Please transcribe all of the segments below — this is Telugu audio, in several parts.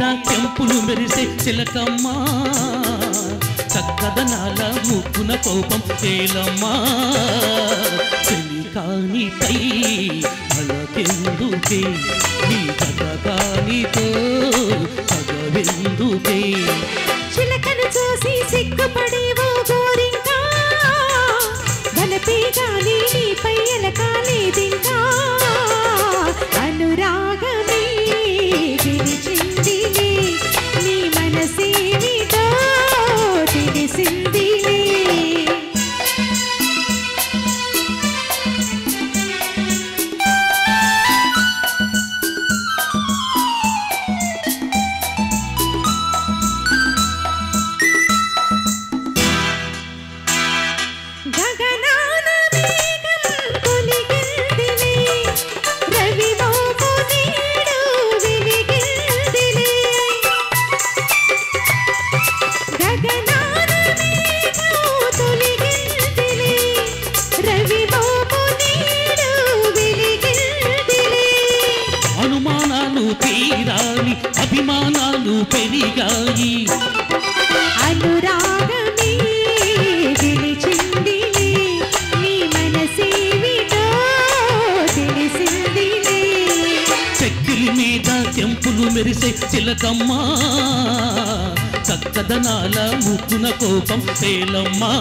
మీద చెంపులు మెరిసే చిలకమ్మా చక్కదనాల ముక్కున కోపం తేలమ్మా చెలికానిపై అలకెందుకే నీ జతకానితో చదవెందుకే చిలకను చూసి సిగ్గుపడేవో గోరింకా బలపే గాలి నీపై ఎలకాలేదింకా అనురాగమే విరిచిందిలే నీ మనసేమిటో తెలిసిందిలే తీరాలి అభిమానాలు పెరిగాయి అనురాగమే గెలిచిందిలే నీ మనసేమిటో తెలిసిందిలే చెక్కిలి మీద చెంపులు మెరిసే చిలకమ్మా చక్కదనాల ముక్కున కోపం తేలమ్మా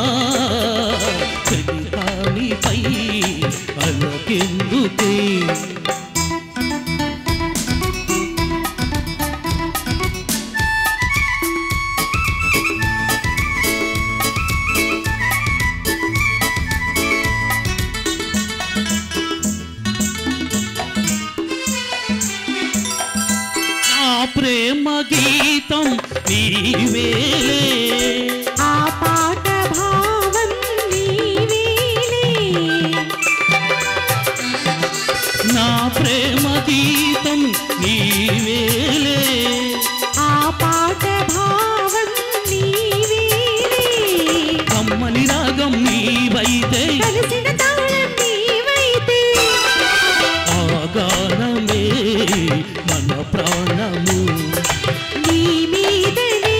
చెలికానిపై అలకెందుకే ప్రేమ గీతం నీవేలే ఆ పాట భావం నీవేలే నా ప్రేమ గీతం నీవేలే ఆ పాట భావం నీవేలే కమ్మని రాగం నీవైతే కలిసిన తాళం నీవైతే ఆ గానమే మన ప్రాణము నీ మీదనే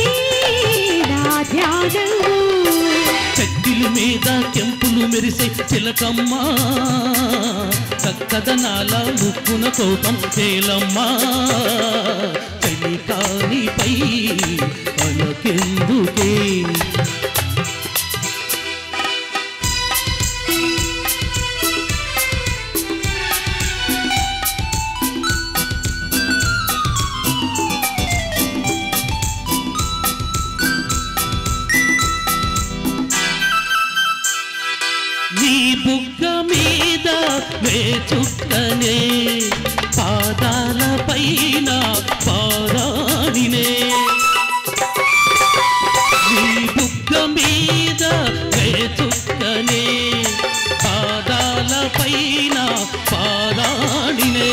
నా ధ్యానము చెక్కిలి మీద చెంపులు మెరిసే చిలకమ్మా చక్కదనాల ముక్కున కోపం తేలమ్మా చెలికానిపై అలకెందుకే నీ బుగ్గ మీద వేచుక్కనే పాదాల పైన పారాణినే నీ బుగ్గ మీద వేచుక్కనే పాదాల పైన పారాణినే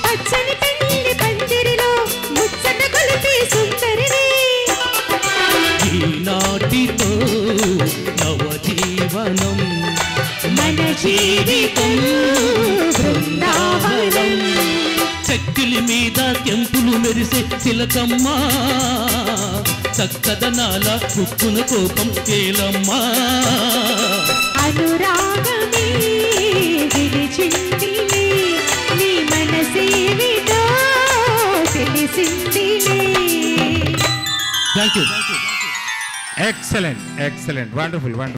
పచ్చని పెళ్లి పందిరిలో ముచ్చట కొలిపే సుందరిని ఈనాటితో నవజీవనం మన జీవితం బృందావనం చెక్కిలి మీద కెంపులు మెరిసే చిలకమ్మా చక్కదనాల ముక్కున కోపం తేలమ్మా అనురాగమే విరిచిందిలే నీ మనసేమిటో తెలిసిందిలే thank you Excellent, excellent, wonderful, wonderful.